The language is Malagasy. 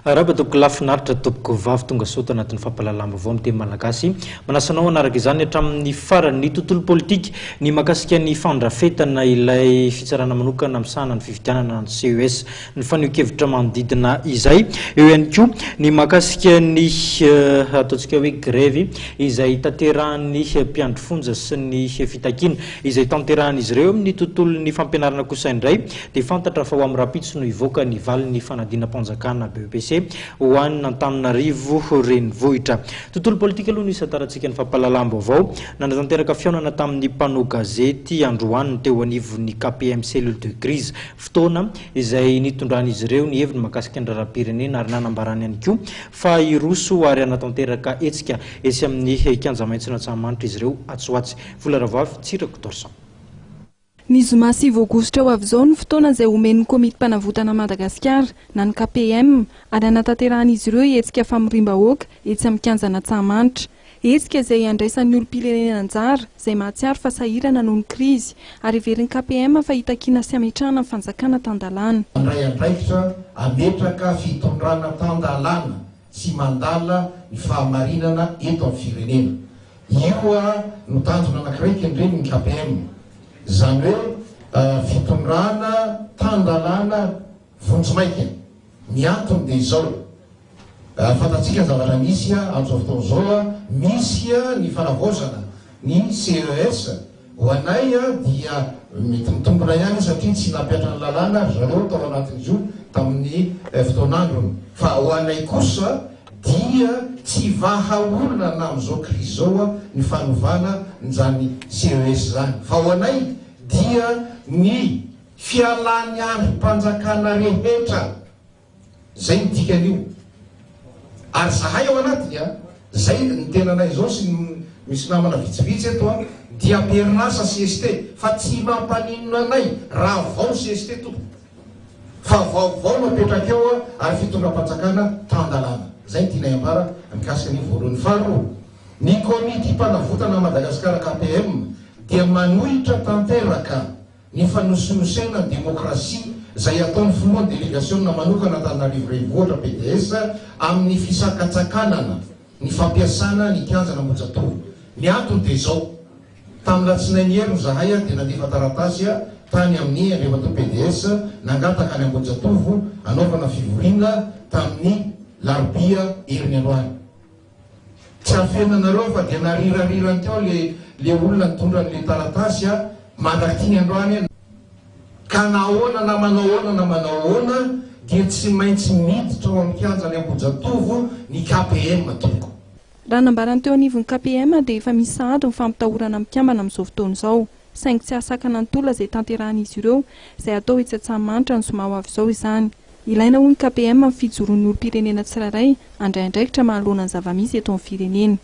Rabatoko lafinaritra topoko vavy tonga soto anatin'ny fampalalamba vao amin'ny teny malagasy manasanao anaraka izany hatramin'ny farany tontolo politika ny makasika ny fandrafetana ilay fitsarana manokana amsana ny fividianana ny CES ny faneho-kevitra manodidina izay eo ihany koa ny makasika ny ataontsika hoe grève izay tanterahan'ny mpiandry fonja sy ny fitakiana izay tanterahan'izy ireo amin'ny tontolon'ny fampianarana kosa indray dia fantatra fa ho amin'ny rapitso no ivoaka ny valin'ny fanadina mpanjakana BEPC hoanina Antananarivo renivohitra. Tontolo politika aloha no isataratsika ny fampalalamba avao nanatanteraka fiaonana tamin'ny mpanao gazety androany teo anivon'ny KPM cellule de crise fotoana izay nitondran'izy ireo ny heviny makasika ny raharaham-pirenena ary nanambarany ihany koa fa iroso ary anatanteraka hetsika esy amin'ny kianja maitso Antsahamanitra izy ireo atsoatsy. Volaravavy Tsirako Torsan. Ny zoma 7 aogositra ho avy izao ny fotoana izay omen'ny komity mpanavotana Madagasikara na ny KPM ary anatanteran'izy ireo hetsika famirim-bahoaka etsy amin'ny kianjana Antsahamanitra. Hetsika izay andraisan'ny olom-pirenena anjara izay mahatsiaro fasahirana noho ny krizy ary heverin'ny KPM fa hitakiana sy hametrahana ny fanjakana tan-dalàna. Andray andraikitra ametraka fitondrana tan-dalàna sy mandala ny fahamarinana eto amin'ny firenena. Io no tanjona anankiray kendreny ny KPM. Zany hoe fitondrana tan-dalàna vonjimaiky ny antony dia izao fantatsika ny zavatra misy amin'izao fotoana izao misy ny fanavaozana ny CES ho anay dia mitombona ihany satria tsy nampiatra ny lalàna zareo tao anatin'izy io tamin'ny fotoanandrony fa ho anay kosa dia tsy vahaolona na amin'izao krizy zao ny fanovana nyzany CES zany fa ho anay dia ny fialany androm-panjakana rehetra zay ny dikan'io ary zahay ao anatiny zay ny tenanay zao sy misy namana vitsivitsy eto dia perinasa CST fa tsy mampaninona anay raha vao CST tompo fa vaovao mapetraka eo ary fitondram-panjakana tan-dalàna zay tianay ambara mikasika ny voalohany. Faharoa, ny komity mpanavotana Madagasikara KPM dia manohitra tanteraka ny fanosonosena demokrasia izay ataon'ny filohan'ny délégation manokana Antananarivo renivohitra PDS amin'ny fisakatsakanana ny fampiasana ny kianjana Ambohijatovo. Ny antony dia izao, tamin'ny latsinainy ero zahay dia nandefa taratasy tany amin'ny andriamatoa PDS nangataka ny Ambohijatovo anaovana fivoriana tamin'ny larobia heriny androany. Tsy afenanareo fa dia narirariran teo le olona nitondra n'le taratasy mandrakitiny androany ka nahoana na manahoana dia tsy maintsy miditra ao amin'ny kianjany Ambohijatovo ny KPM toko. Raha nambarany teo anivon'ny KPM dia efa misy sahady ny fampitahorana mikambana amin'izao fotoana izao saingy tsy ahasakana ny tola izay tanterahan'izy ireo izay atao etsy Antsahamanitra ny zoma ho avy izao izany. Ilaina hoy ny KPM amin'ny fijoroan'ny olom-pirenena tsirairay andray andraikitra manoloana ny zava-misy eto amin'ny firenena.